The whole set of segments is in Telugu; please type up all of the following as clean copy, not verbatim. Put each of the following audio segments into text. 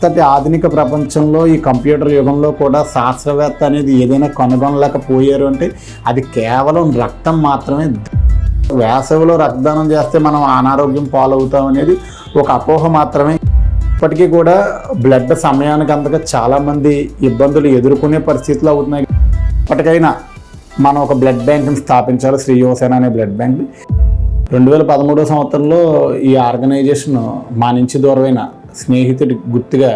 ఇంతటి ఆధునిక ప్రపంచంలో ఈ కంప్యూటర్ యుగంలో కూడా శాస్త్రవేత్త అనేది ఏదైనా కనుగొనలేకపోయారు అంటే అది కేవలం రక్తం మాత్రమే. వేసవిలో రక్తదానం చేస్తే మనం అనారోగ్యం పాలవుతాం అనేది ఒక అపోహ మాత్రమే. ఇప్పటికీ కూడా బ్లడ్ సమయానికి అందక చాలామంది ఇబ్బందులు ఎదుర్కొనే పరిస్థితులు అవుతున్నాయి. ఇప్పటికైనా మనం ఒక బ్లడ్ బ్యాంక్ని స్థాపించాలి, శ్రీ యువసేన అనే బ్లడ్ బ్యాంక్ని. 2013 సంవత్సరంలో ఈ ఆర్గనైజేషన్ మా నుంచి దూరమైన స్నేహితుడి గుర్తుగా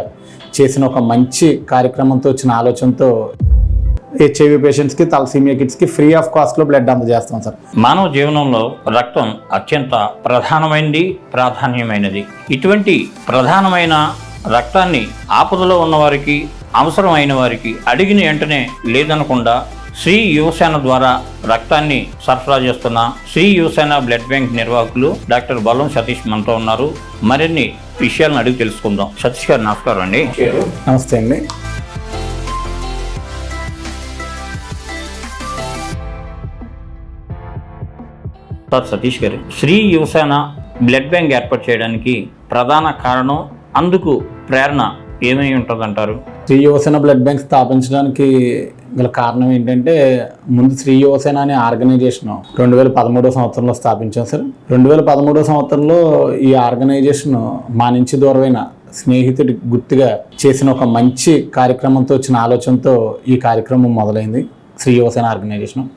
చేసిన ఒక మంచి కార్యక్రమంతో వచ్చిన ఆలోచనతో హెచ్ఐవి పేషెంట్స్కి, తలసీమియా కిడ్స్కి ఫ్రీ ఆఫ్ కాస్ట్లో బ్లడ్ అందజేస్తాం సార్. మానవ జీవనంలో రక్తం అత్యంత ప్రధానమైనది, ప్రాధాన్యమైనది. ఇటువంటి ప్రధానమైన రక్తాన్ని ఆపదలో ఉన్నవారికి, అవసరమైన వారికి అడిగిన వెంటనే లేదనకుండా శ్రీ యువసేన ద్వారా రక్తాన్ని సరఫరా చేస్తున్న శ్రీ యువసేన బ్లడ్ బ్యాంక్ నిర్వాహకులు డాక్టర్ బలం సతీష్ మనతో ఉన్నారు. మరిన్ని విషయాలను అడిగి తెలుసుకుందాం. సతీష్ గారు నమస్కారం అండి. నమస్తే అండి. సార్ సతీష్ గారు, శ్రీ యువసేన బ్లడ్ బ్యాంక్ ఏర్పాటు చేయడానికి ప్రధాన కారణం, అందుకు ప్రేరణ ఏమై ఉంటుందంటారు? శ్రీ యువసేన బ్లడ్ బ్యాంక్ స్థాపించడానికి గల కారణం ఏంటంటే, ముందు శ్రీ యువసేన అనే ఆర్గనైజేషన్ 2013 సంవత్సరంలో స్థాపించాం సార్. 2013 సంవత్సరంలో ఈ ఆర్గనైజేషన్ మా నుంచి దూరమైన స్నేహితుడి గుర్తుగా చేసిన ఒక మంచి కార్యక్రమంతో వచ్చిన ఆలోచనతో ఈ కార్యక్రమం మొదలైంది. శ్రీ యువసేన ఆర్గనైజేషన్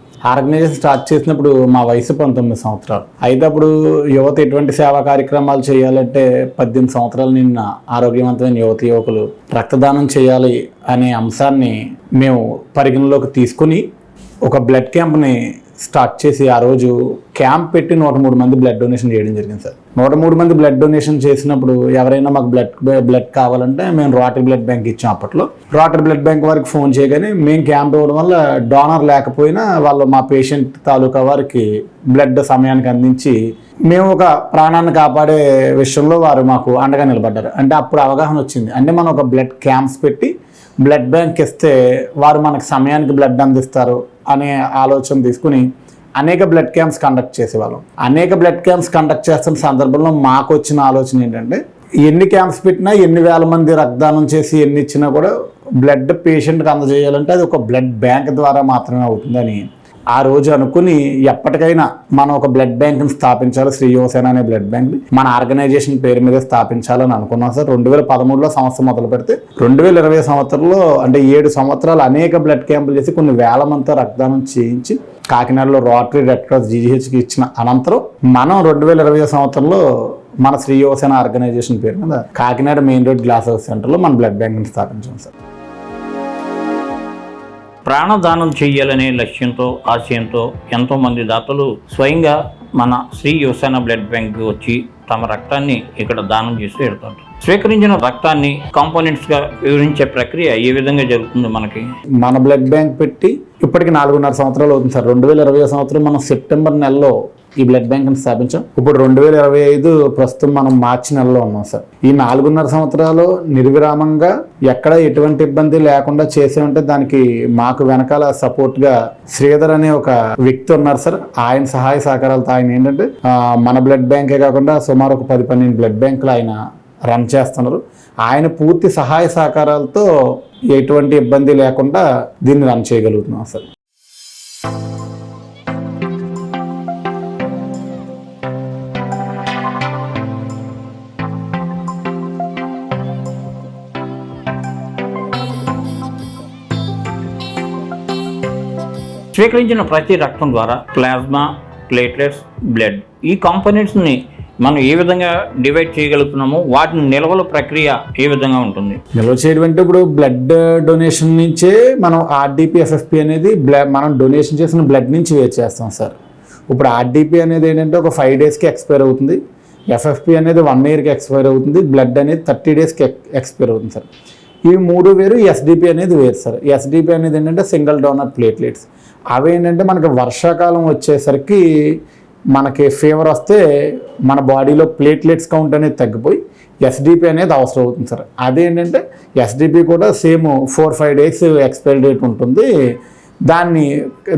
స్టార్ట్ చేసినప్పుడు మా వయసు 19 సంవత్సరాలు. అయితే అప్పుడు యువత ఎటువంటి సేవా కార్యక్రమాలు చేయాలంటే 18 సంవత్సరాలు నిన్న ఆరోగ్యవంతమైన యువకులు రక్తదానం చేయాలి అనే అంశాన్ని మేము పరిగణలోకి తీసుకుని ఒక బ్లడ్ క్యాంప్ని స్టార్ట్ చేసి ఆ రోజు క్యాంప్ పెట్టి 103 మంది బ్లడ్ డొనేషన్ చేయడం జరిగింది సార్. 103 మంది బ్లడ్ డొనేషన్ చేసినప్పుడు ఎవరైనా మాకు బ్లడ్ కావాలంటే మేము రోటరీ బ్లడ్ బ్యాంక్ ఇచ్చాం. అప్పట్లో రోటరీ బ్లడ్ బ్యాంక్ వారికి ఫోన్ చేయగానే మేము క్యాంప్ ఇవ్వడం వల్ల డోనర్ లేకపోయినా వాళ్ళు మా పేషెంట్ తాలూకా వారికి బ్లడ్ సమయానికి అందించి మేము ఒక ప్రాణాన్ని కాపాడే విషయంలో వారు మాకు అండగా నిలబడ్డారు. అంటే అప్పుడు అవగాహన వచ్చింది. అంటే మనం ఒక బ్లడ్ క్యాంప్స్ పెట్టి బ్లడ్ బ్యాంక్ ఇస్తే వారు మనకు సమయానికి బ్లడ్ అందిస్తారు అనే ఆలోచన తీసుకుని అనేక బ్లడ్ క్యాంప్స్ కండక్ట్ చేసేవాళ్ళం. అనేక బ్లడ్ క్యాంప్స్ కండక్ట్ చేస్తున్న సందర్భంలో మాకు వచ్చిన ఆలోచన ఏంటంటే, ఎన్ని క్యాంప్స్ పెట్టినా, ఎన్ని వేల మంది రక్తదానం చేసి ఎన్ని ఇచ్చినా కూడా బ్లడ్ పేషెంట్కి అందజేయాలంటే అది ఒక బ్లడ్ బ్యాంక్ ద్వారా మాత్రమే అవుతుందని ఆ రోజు అనుకుని ఎప్పటికైనా మనం ఒక బ్లడ్ బ్యాంక్ని స్థాపించాలి, శ్రీ యువసేన అనే బ్లడ్ బ్యాంక్ని మన ఆర్గనైజేషన్ పేరు మీద స్థాపించాలని అనుకున్నాం సార్. 2013లో సంస్థ మొదలు పెడితే 2020 సంవత్సరంలో అంటే 7 సంవత్సరాలు అనేక బ్లడ్ క్యాంపులు చేసి కొన్ని వేల మందితో రక్తదానం చేయించి కాకినాడలో రోటరీ, రెడ్ క్రాస్, జీజీహెచ్కి ఇచ్చిన అనంతరం మనం 2020 సంవత్సరంలో మన శ్రీ యువసేన ఆర్గనైజేషన్ పేరు మీద Kakinada main road glass house సెంటర్లో మన బ్లడ్ బ్యాంక్ని స్థాపించాం సార్. ప్రాణదానం చేయాలనే లక్ష్యంతో, ఆశయంతో ఎంతోమంది దాతలు స్వయంగా మన శ్రీ యువసేన బ్లడ్ బ్యాంక్ వచ్చి తమ రక్తాన్ని ఇక్కడ దానం చేసి పెడతారు. స్వీకరించిన రక్తాన్ని కాంపోనెంట్స్గా వివరించే ప్రక్రియ ఏ విధంగా జరుగుతుంది? మన బ్లడ్ బ్యాంక్ పెట్టి ఇప్పటికి 4.5 సంవత్సరాలు అవుతుంది సార్. 2020 సంవత్సరం మనం సెప్టెంబర్ నెలలో ఈ బ్లడ్ బ్యాంక్ని స్థాపించాం. ఇప్పుడు 2025 ప్రస్తుతం మనం మార్చి నెలలో ఉన్నాం సార్. ఈ 4.5 సంవత్సరాలు నిర్విరామంగా ఎక్కడ ఎటువంటి ఇబ్బంది లేకుండా చేసే ఉంటే దానికి మాకు వెనకాల సపోర్ట్గా శ్రీధర్ అనే ఒక వ్యక్తి ఉన్నారు సార్. ఆయన సహాయ సహకారాలతో ఆయన ఏంటంటే మన బ్లడ్ బ్యాంకే కాకుండా సుమారు ఒక 10-12 బ్లడ్ బ్యాంకులు ఆయన రన్ చేస్తున్నారు. ఆయన పూర్తి సహాయ సహకారాలతో ఎటువంటి ఇబ్బంది లేకుండా దీన్ని రన్ చేయగలుగుతున్నాం సార్. స్వీకరించిన ప్రతి రక్తం ద్వారా ప్లాస్మా, ప్లేట్లెట్స్, బ్లడ్ ఈ కాంపోనెంట్స్ని మనం ఏ విధంగా డివైడ్ చేయగలుగుతున్నామో, వాటిని నిల్వల ప్రక్రియ ఏ విధంగా ఉంటుంది? నిల్వ చేయడం అంటే ఇప్పుడు బ్లడ్ డొనేషన్ నుంచే మనం ఆర్డిపి, ఎఫ్ఎఫ్పి అనేది మనం డొనేషన్ చేసిన బ్లడ్ నుంచి వేరు చేస్తాం సార్. ఇప్పుడు ఆర్డిపి అనేది ఏంటంటే ఒక 5 డేస్కి ఎక్స్పైర్ అవుతుంది, ఎఫ్ఎఫ్పి అనేది 1 ఇయర్కి ఎక్స్పైర్ అవుతుంది, బ్లడ్ అనేది 30 డేస్కి ఎక్స్పైర్ అవుతుంది సార్. ఇవి 3 వేరు. ఎస్డిపి అనేది వేరు సార్. ఎస్డిపి అనేది ఏంటంటే సింగిల్ డోనర్ ప్లేట్లెట్స్. అవి ఏంటంటే మనకి వర్షాకాలం వచ్చేసరికి మనకి ఫీవర్ వస్తే మన బాడీలో ప్లేట్లెట్స్ కౌంట్ అనేది తగ్గిపోయి ఎస్డిపి అనేది అవసరం అవుతుంది సార్. అదేంటంటే ఎస్డిపి కూడా సేమ్ 4-5 డేస్ ఎక్స్పైరీ డేట్ ఉంటుంది.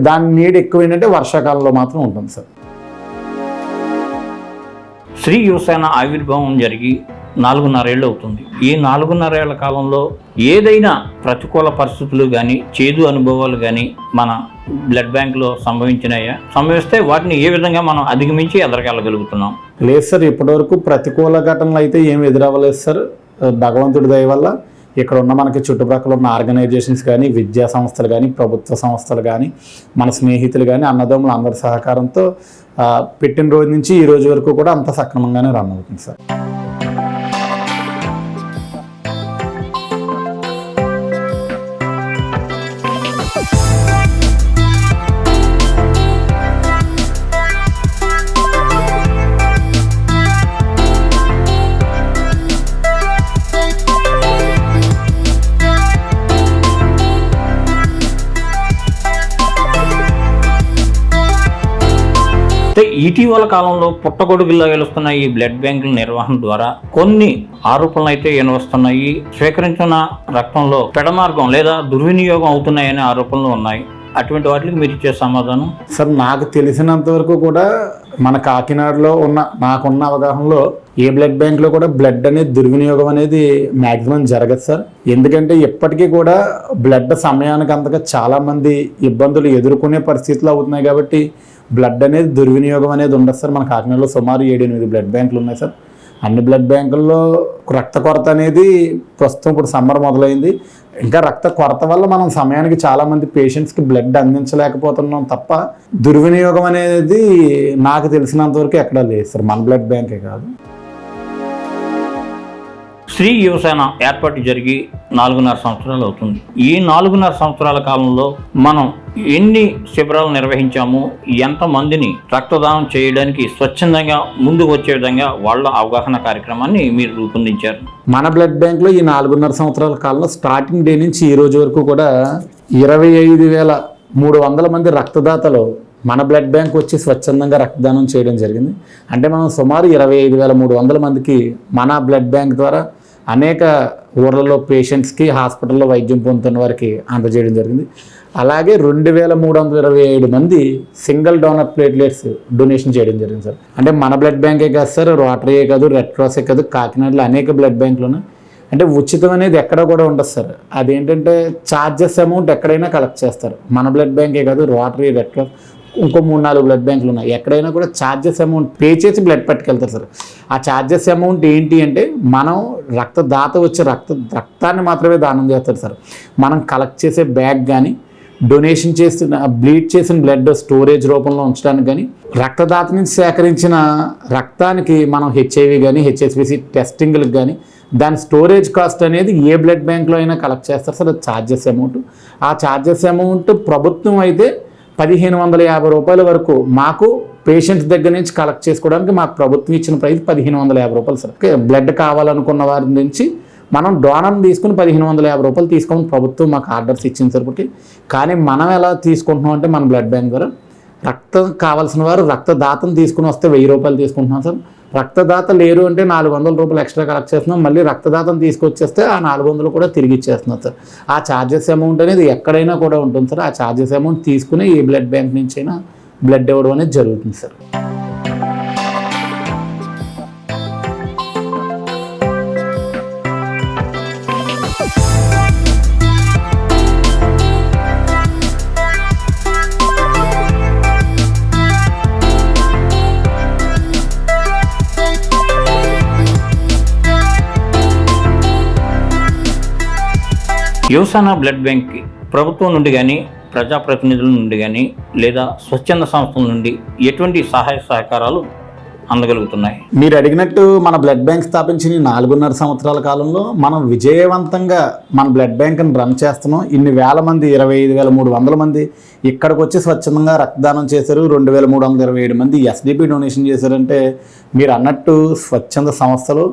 దాని నీడ్ ఎక్కువ ఏంటంటే వర్షాకాలంలో మాత్రం ఉంటుంది సార్. శ్రీ యువసేన ఆవిర్భావం జరిగి 4.5 ఏళ్ళు అవుతుంది. ఈ 4.5 ఏళ్ల కాలంలో ఏదైనా ప్రతికూల పరిస్థితులు కానీ చేదు అనుభవాలు కానీ మన బ్లడ్ బ్యాంక్లో సంభవిస్తే వాటిని ఏ విధంగా మనం అధిగమించి ఎదరగలగలుగుతున్నాం? లేదు సార్, ఇప్పటివరకు ప్రతికూల ఘటనలు అయితే ఏమి ఎదురవ్వలేదు సార్. భగవంతుడి దయ వల్ల ఇక్కడ ఉన్న మనకి చుట్టుప్రక్కల ఉన్న ఆర్గనైజేషన్స్ కానీ, విద్యా సంస్థలు కానీ, ప్రభుత్వ సంస్థలు కానీ, మన స్నేహితులు కానీ, అన్నదమ్ములు అందరి సహకారంతో పెట్టిన రోజు నుంచి ఈ రోజు వరకు కూడా అంత సక్రమంగానే రన్ అవుతుంది సార్. ఇటీవల కాలంలో పుట్టగొడుగుల్లో వెలుస్తున్న ఈ బ్లడ్ బ్యాంకుల నిర్వహణ ద్వారా కొన్ని ఆరోపణలు అయితే వినవస్తున్నాయి. స్వీకరించిన రక్తంలో పెడమార్గం లేదా దుర్వినియోగం అవుతున్నాయనే ఆరోపణలు ఉన్నాయి. అటువంటి వాటికి మీరు ఇచ్చే సమాధానం? సార్, నాకు తెలిసినంత వరకు కూడా మన కాకినాడలో నాకున్న అవగాహనలో ఏ బ్లడ్ బ్యాంక్లో కూడా బ్లడ్ అనేది దుర్వినియోగం అనేది మ్యాక్సిమం జరగదు సార్. ఎందుకంటే ఇప్పటికీ కూడా బ్లడ్ సమయానికి అంతగా చాలామంది ఇబ్బందులు ఎదుర్కొనే పరిస్థితులు అవుతున్నాయి కాబట్టి బ్లడ్ అనేది దుర్వినియోగం అనేది ఉండదు సార్. మన కాకినాడలో సుమారు 7-8 బ్లడ్ బ్యాంకులు ఉన్నాయి సార్. అన్ని బ్లడ్ బ్యాంకుల్లో రక్త కొరత అనేది ప్రస్తుతం ఇప్పుడు సమ్మర్ మొదలైంది. ఇంకా రక్త కొరత వల్ల మనం సమయానికి చాలామంది పేషెంట్స్కి బ్లడ్ అందించలేకపోతున్నాం తప్ప దుర్వినియోగం అనేది నాకు తెలిసినంత వరకు ఎక్కడా లేదు సార్. మన బ్లడ్ బ్యాంకే కాదు. శ్రీ యువసేన ఏర్పాటు జరిగి 4.5 సంవత్సరాలు అవుతుంది. ఈ 4.5 సంవత్సరాల కాలంలో మనం ఎన్ని శిబిరాలు నిర్వహించాము, ఎంతమందిని రక్తదానం చేయడానికి స్వచ్ఛందంగా ముందుకు వచ్చే విధంగా వాళ్ళ అవగాహన కార్యక్రమాన్ని మీరు రూపొందించారు? మన బ్లడ్ బ్యాంక్లో ఈ 4.5 సంవత్సరాల కాలంలో స్టార్టింగ్ డే నుంచి ఈ రోజు వరకు కూడా 25,300 మంది రక్తదాతలు మన బ్లడ్ బ్యాంక్ వచ్చి స్వచ్ఛందంగా రక్తదానం చేయడం జరిగింది. అంటే మనం సుమారు 25,300 మందికి మన బ్లడ్ బ్యాంక్ ద్వారా అనేక ఊర్లలో పేషెంట్స్కి హాస్పిటల్లో వైద్యం పొందుతున్న వారికి అందజేయడం జరిగింది. అలాగే 2,327 మంది సింగిల్ డోనర్ ప్లేట్లెట్స్ డొనేషన్ చేయడం జరిగింది సార్. అంటే మన బ్లడ్ బ్యాంకే కాదు సార్, రోటరీయే కాదు, రెడ్ క్రాసే కాదు, కాకినాడలో అనేక బ్లడ్ బ్యాంకులు ఉన్నాయి. అంటే ఉచితం అనేది ఎక్కడ కూడా ఉండదు సార్. అదేంటంటే ఛార్జెస్ అమౌంట్ ఎక్కడైనా కలెక్ట్ చేస్తారు. మన బ్లడ్ బ్యాంకే కాదు, రోటరీ, రెడ్ క్రాస్, ఇంకో 3-4 బ్లడ్ బ్యాంకులు ఉన్నాయి. ఎక్కడైనా కూడా ఛార్జెస్ అమౌంట్ పే చేసి బ్లడ్ పట్టుకెళ్తారు సార్. ఆ ఛార్జెస్ అమౌంట్ ఏంటి అంటే మనం రక్తదాత వచ్చే రక్తాన్ని మాత్రమే దానం చేస్తారు సార్. మనం కలెక్ట్ చేసే బ్యాగ్ కానీ, డొనేషన్ చేసిన బ్లీడ్ చేసిన బ్లడ్ స్టోరేజ్ రూపంలో ఉంచడానికి కానీ, రక్తదాత నుంచి సేకరించిన రక్తానికి మనం HIV కానీ, HSVC టెస్టింగ్లకు కానీ దాని స్టోరేజ్ కాస్ట్ అనేది ఏ బ్లడ్ బ్యాంక్లో అయినా కలెక్ట్ చేస్తారు సార్. అది ఛార్జెస్ అమౌంట్. ఆ ఛార్జెస్ అమౌంట్ ప్రభుత్వం అయితే 1,550 రూపాయల వరకు మాకు పేషెంట్స్ దగ్గర నుంచి కలెక్ట్ చేసుకోవడానికి మాకు ప్రభుత్వం ఇచ్చిన ప్రైస్ 1,550 రూపాయలు సార్. బ్లడ్ కావాలనుకున్న వారి నుంచి మనం డోనర్ని తీసుకుని 1,550 రూపాయలు తీసుకోమని ప్రభుత్వం మాకు ఆర్డర్స్ ఇచ్చింది సార్. కానీ మనం ఎలా తీసుకుంటున్నాం అంటే మన బ్లడ్ బ్యాంక్ ద్వారా రక్తం కావాల్సిన వారు రక్తదాతను తీసుకుని వస్తే 1,000 రూపాయలు తీసుకుంటున్నాం సార్. రక్తదాత లేరు అంటే 400 రూపాయలు ఎక్స్ట్రా కలెక్ట్ చేస్తున్నాం. మళ్ళీ రక్తదాతను తీసుకొచ్చేస్తే ఆ 400 కూడా తిరిగి ఇచ్చేస్తున్నాం సార్. ఆ ఛార్జెస్ అమౌంట్ అనేది ఎక్కడైనా కూడా ఉంటుంది సార్. ఆ ఛార్జెస్ అమౌంట్ తీసుకుని ఏ బ్లడ్ బ్యాంక్ నుంచి అయినా బ్లడ్ ఇవ్వడం అనేది జరుగుతుంది సార్. యువసేన బ్లడ్ బ్యాంక్కి ప్రభుత్వం నుండి కానీ, ప్రజాప్రతినిధుల నుండి కానీ, లేదా స్వచ్ఛంద సంస్థల నుండి ఎటువంటి సహాయ సహకారాలు అందగలుగుతున్నాయి? మీరు అడిగినట్టు మన బ్లడ్ బ్యాంక్ స్థాపించిన 4.5 సంవత్సరాల కాలంలో మనం విజయవంతంగా మన బ్లడ్ బ్యాంక్ని రన్ చేస్తున్నాం. ఇన్ని వేల మంది 25,300 మంది ఇక్కడికి వచ్చి స్వచ్ఛందంగా రక్తదానం చేశారు. 2,327 మంది SDP డొనేషన్ చేశారంటే మీరు అన్నట్టు స్వచ్ఛంద సంస్థలు,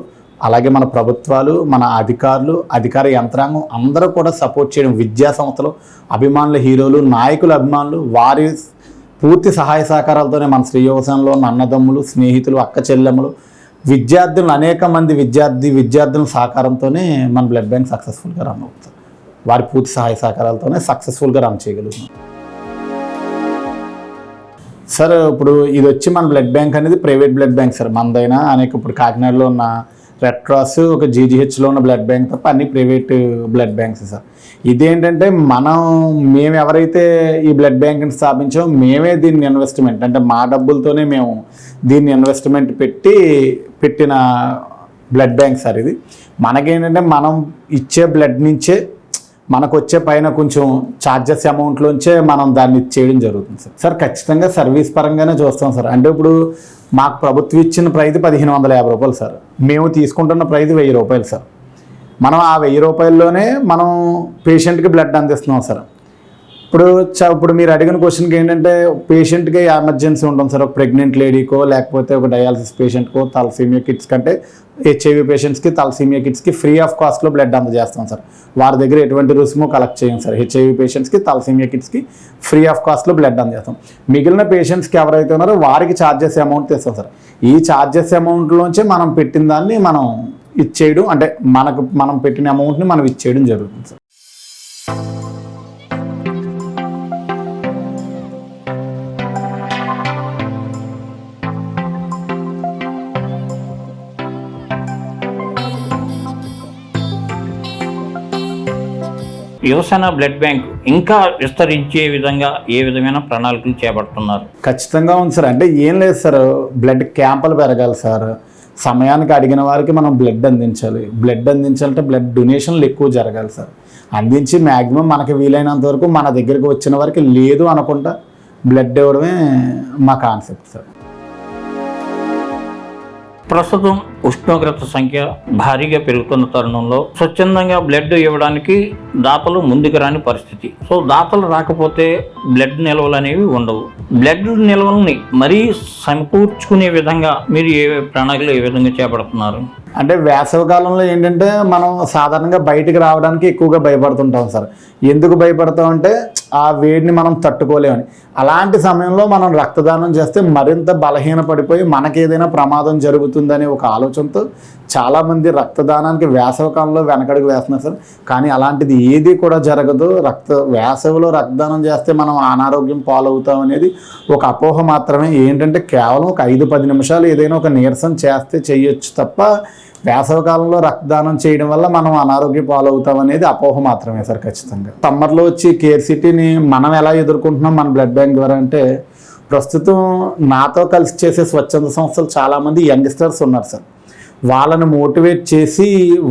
అలాగే మన ప్రభుత్వాలు, మన అధికారులు, అధికార యంత్రాంగం అందరూ కూడా సపోర్ట్ చేయడం, విద్యా సంస్థలు, అభిమానుల హీరోలు, నాయకుల అభిమానులు, వారి పూర్తి సహాయ సహకారాలతోనే మన శ్రీ యువసేనలో ఉన్న అన్నదమ్ములు, స్నేహితులు, అక్క చెల్లెమ్మలు, విద్యార్థులు, అనేక మంది విద్యార్థుల సహకారంతోనే మన బ్లడ్ బ్యాంక్ సక్సెస్ఫుల్గా రన్ అవుతుంది. వారి పూర్తి సహాయ సహకారాలతోనే సక్సెస్ఫుల్గా రన్ చేయగలుగుతున్నాం సార్. ఇప్పుడు ఇది వచ్చి మన బ్లడ్ బ్యాంక్ అనేది ప్రైవేట్ బ్లడ్ బ్యాంక్ సార్. మనదైనా అనేక ఇప్పుడు కాకినాడలో ఉన్న రెడ్ క్రాస్, ఒక జీజీహెచ్లో ఉన్న బ్లడ్ బ్యాంక్ తప్ప అన్ని ప్రైవేట్ బ్లడ్ బ్యాంక్స్ సార్. ఇదేంటంటే మేము ఎవరైతే ఈ బ్లడ్ బ్యాంక్ని స్థాపించామో మేమే దీన్ని ఇన్వెస్ట్మెంట్ అంటే మా డబ్బులతోనే మేము దీన్ని ఇన్వెస్ట్మెంట్ పెట్టిన బ్లడ్ బ్యాంక్ సార్. ఇది మనకేంటంటే మనం ఇచ్చే బ్లడ్ నుంచే మనకు వచ్చే పైన కొంచెం ఛార్జెస్ అమౌంట్లోంచే మనం దాన్ని ఇచ్చేయడం జరుగుతుంది సార్. సార్ ఖచ్చితంగా సర్వీస్ పరంగానే చూస్తాం సార్. అంటే ఇప్పుడు మాకు ప్రభుత్వం ఇచ్చిన ప్రైజ్ 1550 రూపాయలు సార్, మేము తీసుకుంటున్న ప్రైజ్ 1000 రూపాయలు సార్. మనం ఆ 1000 రూపాయల్లోనే మనం పేషెంట్కి బ్లడ్ అందిస్తున్నాం సార్. ఇప్పుడు మీరు అడిగిన క్వశ్చన్కి ఏంటంటే పేషెంట్కి ఎమర్జెన్సీ ఉంటుంది సార్. ఒక ప్రెగ్నెంట్ లేడీకో లేకపోతే ఒక డయాలసిస్ పేషెంట్కో తలసీమియా కిట్స్ కంటే హెచ్ఐవి పేషెంట్స్కి తలసీమియా కిట్స్కి ఫ్రీ ఆఫ్ కాస్ట్లో బ్లడ్ అందజేస్తాం సార్. వారి దగ్గర ఎటువంటి రుసుము కలెక్ట్ చేయం సార్. హెచ్ఐవి పేషెంట్స్కి తలసీమియా కిట్స్కి ఫ్రీ ఆఫ్ కాస్ట్లో బ్లడ్ అందజేస్తాం. మిగిలిన పేషెంట్స్కి ఎవరైతే ఉన్నారో వారికి ఛార్జెస్ అమౌంట్ తెస్తాం సార్. ఈ ఛార్జెస్ అమౌంట్లోంచి మనం పెట్టిన దాన్ని మనం ఇచ్చేయడం అంటే మనం పెట్టిన అమౌంట్ని మనం ఇచ్చేయడం జరుగుతుంది సార్. యువసేన బ్లడ్ బ్యాంక్ ఇంకా విస్తరించే విధంగా ఏ విధమైన ప్రణాళికలు చేపడుతున్నారు? ఖచ్చితంగా ఉంది సార్. అంటే ఏం లేదు సార్, బ్లడ్ క్యాంపులు పెరగాలి సార్. సమయానికి అడిగిన వారికి మనం బ్లడ్ అందించాలి. బ్లడ్ అందించాలంటే బ్లడ్ డొనేషన్లు ఎక్కువ జరగాలి సార్. అందించి మ్యాక్సిమం మనకి వీలైనంత వరకు మన దగ్గరికి వచ్చిన వారికి లేదు అనుకుంటా బ్లడ్ ఇవ్వడమే మా కాన్సెప్ట్ సార్. ప్రస్తుతం ఉష్ణోగ్రత సంఖ్య భారీగా పెరుగుతున్న తరుణంలో స్వచ్ఛందంగా బ్లడ్ ఇవ్వడానికి దాతలు ముందుకు రాని పరిస్థితి. సో దాతలు రాకపోతే బ్లడ్ నిల్వలు అనేవి ఉండవు. బ్లడ్ నిల్వల్ని మరీ సమకూర్చుకునే విధంగా మీరు ప్రణాళికలు ఏ విధంగా చేపడుతున్నారు? అంటే వేసవికాలంలో ఏంటంటే మనం సాధారణంగా బయటికి రావడానికి ఎక్కువగా భయపడుతుంటాం సార్. ఎందుకు భయపడతామంటే ఆ వేడిని మనం తట్టుకోలేమని. అలాంటి సమయంలో మనం రక్తదానం చేస్తే మరింత బలహీనపడిపోయి మనకి ఏదైనా ప్రమాదం జరుగుతుందనే ఒక ఆలోచనతో చాలామంది రక్తదానానికి వేసవికాలంలో వెనకడుగు వేస్తున్నారు సార్. కానీ అలాంటిది ఏది కూడా జరగదు. వేసవిలో రక్తదానం చేస్తే మనం అనారోగ్యం పాలవుతాం అనేది ఒక అపోహ మాత్రమే. ఏంటంటే కేవలం ఒక 5-10 నిమిషాలు ఏదైనా ఒక నీరసం చేస్తే చేయొచ్చు తప్ప వేసవికాలంలో రక్తదానం చేయడం వల్ల మనం అనారోగ్య పాలవుతాం అనేది అపోహ మాత్రమే సార్. ఖచ్చితంగా సమ్మర్లో వచ్చి కేర్ సిటీని మనం ఎలా ఎదుర్కొంటున్నాం మన బ్లడ్ బ్యాంక్ ద్వారా అంటే, ప్రస్తుతం నాతో కలిసి చేసే స్వచ్ఛంద సంస్థలు చాలామంది యంగ్స్టర్స్ ఉన్నారు సార్. వాళ్ళని మోటివేట్ చేసి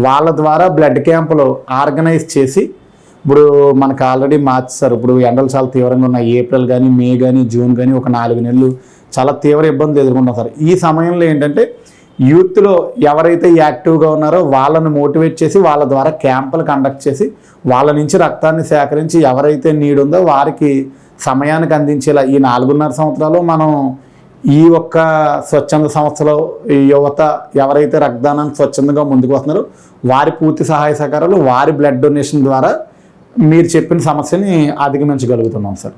వాళ్ళ ద్వారా బ్లడ్ క్యాంపులు ఆర్గనైజ్ చేసి, ఇప్పుడు మనకు ఆల్రెడీ మార్చి సార్, ఇప్పుడు ఎండలు చాలా తీవ్రంగా ఉన్నాయి. ఏప్రిల్ కానీ మే కానీ జూన్ కానీ ఒక 4 నెలలు చాలా తీవ్ర ఇబ్బందులు ఎదుర్కొంటాం సార్. ఈ సమయంలో ఏంటంటే యూత్లో ఎవరైతే యాక్టివ్గా ఉన్నారో వాళ్ళని మోటివేట్ చేసి వాళ్ళ ద్వారా క్యాంపులు కండక్ట్ చేసి వాళ్ళ నుంచి రక్తాన్ని సేకరించి ఎవరైతే నీడ్ ఉందో వారికి సమయానికి అందించేలా ఈ 4.5 సంవత్సరాలు మనం ఈ ఒక్క స్వచ్ఛంద సంస్థలో యువత ఎవరైతే రక్తదానానికి స్వచ్ఛందంగా ముందుకు వస్తున్నారో వారి పూర్తి సహాయ సహకారాలు వారి బ్లడ్ డొనేషన్ ద్వారా మీరు చెప్పిన సమస్యని అధిగమించగలుగుతున్నాం సార్.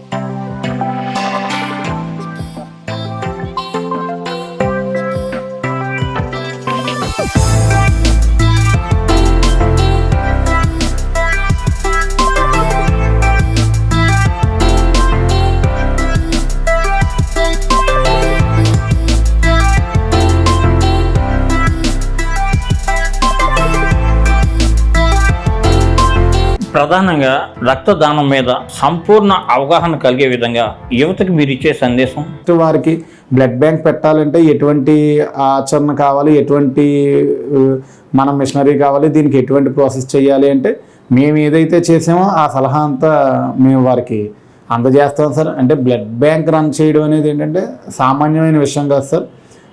ప్రధానంగా రక్తదానం మీద సంపూర్ణ అవగాహన కలిగే విధంగా యువతకి మీరు ఇచ్చే సందేశం? వారికి బ్లడ్ బ్యాంక్ పెట్టాలంటే ఎటువంటి ఆచరణ కావాలి, ఎటువంటి మన మిషనరీ కావాలి, దీనికి ఎటువంటి ప్రాసెస్ చేయాలి అంటే మేము ఏదైతే చేసామో ఆ సలహా అంతా మేము వారికి అందజేస్తాం సార్. అంటే బ్లడ్ బ్యాంక్ రన్ చేయడం అనేది ఏంటంటే సామాన్యమైన విషయం కాదు సార్.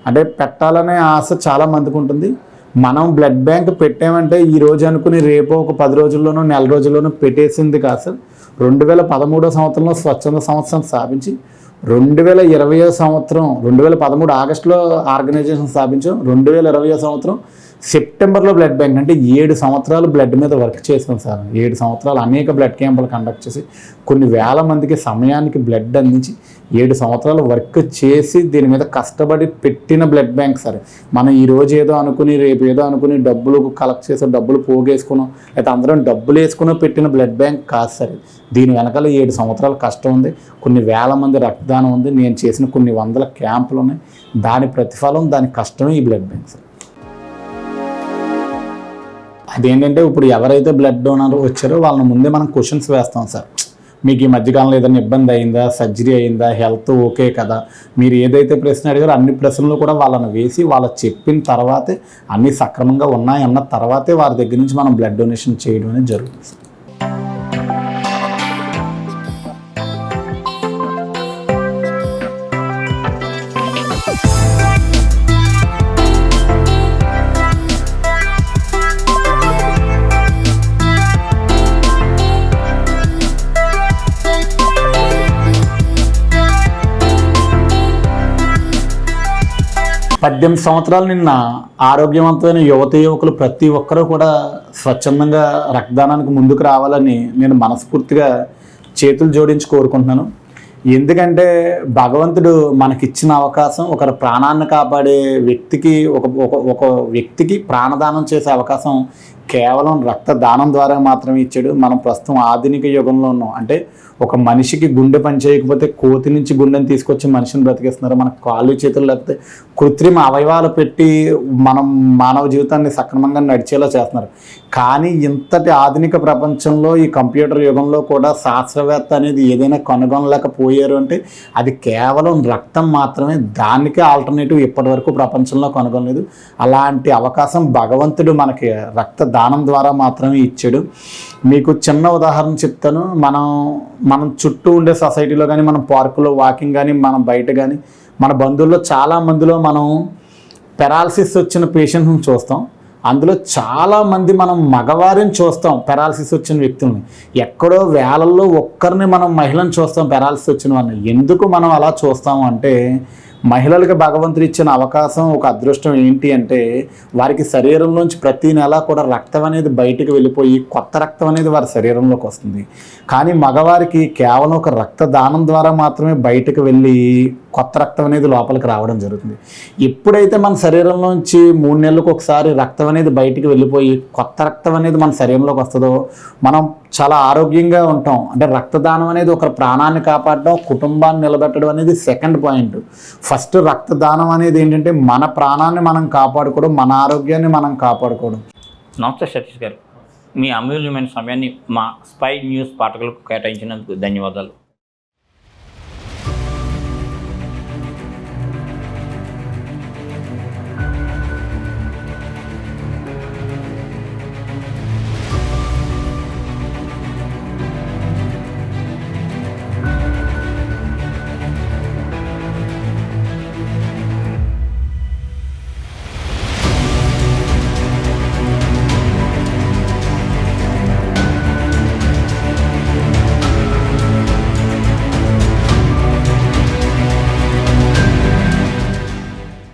అంటే పెట్టాలనే ఆశ చాలా మందికి ఉంటుంది. మనం బ్లడ్ బ్యాంక్ పెట్టామంటే ఈ రోజు అనుకుని రేపు ఒక 10 రోజుల్లోనూ నెల రోజుల్లోనూ పెట్టేసింది కాదు సార్. 2013 సంవత్సరంలో స్వచ్ఛంద సంస్థను స్థాపించి 2020 సంవత్సరం 2013 ఆగస్టులో ఆర్గనైజేషన్ స్థాపించాం. 2020 సంవత్సరం సెప్టెంబర్లో బ్లడ్ బ్యాంక్ అంటే 7 సంవత్సరాలు బ్లడ్ మీద వర్క్ చేసాం సార్. 7 సంవత్సరాలు అనేక బ్లడ్ క్యాంపులు కండక్ట్ చేసి కొన్ని వేల మందికి సమయానికి బ్లడ్ అందించి 7 సంవత్సరాలు వర్క్ చేసి దీని మీద కష్టపడి పెట్టిన బ్లడ్ బ్యాంక్ సార్. మనం ఈరోజు ఏదో అనుకుని రేపు ఏదో అనుకుని డబ్బులు కలెక్ట్ చేసి డబ్బులు పోగేసుకున్నాం లేకపోతే అందరం డబ్బులు వేసుకుని పెట్టిన బ్లడ్ బ్యాంక్ కాదు సార్. దీని వెనకాల 7 సంవత్సరాల కష్టం ఉంది, కొన్ని వేల మంది రక్తదానం ఉంది, నేను చేసిన కొన్ని వందల క్యాంపులు ఉన్నాయి. దాని ప్రతిఫలం దాని కష్టమే ఈ బ్లడ్ బ్యాంక్ సార్. అదేంటంటే ఇప్పుడు ఎవరైతే బ్లడ్ డోనర్ వచ్చారో వాళ్ళని ముందే మనం క్వశ్చన్స్ వేస్తాం సార్. మీకు ఈ మధ్యకాలంలో ఏదైనా ఇబ్బంది అయిందా, సర్జరీ అయిందా, హెల్త్ ఓకే కదా, మీరు ఏదైతే ప్రశ్న అడిగారో అన్ని ప్రశ్నలు కూడా వాళ్ళని వేసి వాళ్ళు చెప్పిన తర్వాతే అన్నీ సక్రమంగా ఉన్నాయన్న తర్వాతే వారి దగ్గర నుంచి మనం బ్లడ్ డొనేషన్ చేయడం అనేది జరుగుతుంది. పద్దెనిమిది సంవత్సరాలు నిన్న ఆరోగ్యవంతమైన యువకులు ప్రతి ఒక్కరూ కూడా స్వచ్ఛందంగా రక్తదానానికి ముందుకు రావాలని నేను మనస్ఫూర్తిగా చేతులు జోడించి కోరుకుంటున్నాను. ఎందుకంటే భగవంతుడు మనకిచ్చిన అవకాశం, ఒకరి ప్రాణాన్ని కాపాడే వ్యక్తికి ఒక వ్యక్తికి ప్రాణదానం చేసే అవకాశం కేవలం రక్తదానం ద్వారా మాత్రమే ఇచ్చాడు. మనం ప్రస్తుతం ఆధునిక యుగంలో ఉన్నాం. అంటే ఒక మనిషికి గుండె పని చేయకపోతే కోతి నుంచి గుండెని తీసుకొచ్చి మనిషిని బ్రతికిస్తున్నారు. మనకు కాళ్ళు చేతులు లేకపోతే కృత్రిమ అవయవాలు పెట్టి మనం మానవ జీవితాన్ని సక్రమంగా నడిచేలా చేస్తున్నారు. కానీ ఇంతటి ఆధునిక ప్రపంచంలో ఈ కంప్యూటర్ యుగంలో కూడా శాస్త్రవేత్త అనేది ఏదైనా కనుగొనలేకపోయారు అంటే అది కేవలం రక్తం మాత్రమే. దానికే ఆల్టర్నేటివ్ ఇప్పటి వరకు ప్రపంచంలో కనుగొనలేదు. అలాంటి అవకాశం భగవంతుడు మనకి రక్తదానం ద్వారా మాత్రమే ఇచ్చాడు. మీకు చిన్న ఉదాహరణ చెప్తాను. మనం చుట్టూ ఉండే సొసైటీలో కానీ, మనం పార్కులో వాకింగ్ కానీ, మనం బయట కానీ, మన బంధువుల్లో చాలా మందిలో మనం పెరాలసిస్ వచ్చిన పేషెంట్స్ని చూస్తాం. అందులో చాలామంది మనం మగవారిని చూస్తాం, పెరాలసిస్ వచ్చిన వ్యక్తుల్ని. ఎక్కడో వేలల్లో ఒక్కరిని మనం మహిళను చూస్తాం పెరాలసిస్ వచ్చిన వారిని. ఎందుకు మనం అలా చూస్తాము అంటే మహిళలకు భగవంతుడు ఇచ్చిన అవకాశం, ఒక అదృష్టం ఏంటి అంటే వారికి శరీరంలోంచి ప్రతి నెల కూడా రక్తం అనేది బయటికి వెళ్ళిపోయి కొత్త రక్తం అనేది వారి శరీరంలోకి వస్తుంది. కానీ మగవారికి కేవలం ఒక రక్తదానం ద్వారా మాత్రమే బయటకు వెళ్ళి కొత్త రక్తం అనేది లోపలికి రావడం జరుగుతుంది. ఎప్పుడైతే మన శరీరంలోంచి 3 నెలలకు ఒకసారి రక్తం అనేది బయటికి వెళ్ళిపోయి కొత్త రక్తం అనేది మన శరీరంలోకి వస్తుందో మనం చాలా ఆరోగ్యంగా ఉంటాం. అంటే రక్తదానం అనేది ఒక ప్రాణాన్ని కాపాడడం, కుటుంబాన్ని నిలబెట్టడం అనేది సెకండ్ పాయింట్. ఫస్ట్ రక్తదానం అనేది ఏంటంటే మన ప్రాణాన్ని మనం కాపాడుకోవడం, మన ఆరోగ్యాన్ని మనం కాపాడుకోవడం. నమస్తే సతీష్ గారు, మీ అమూల్యమైన సమయాన్ని మా స్పై న్యూస్ పాఠకులకు కేటాయించినందుకు ధన్యవాదాలు.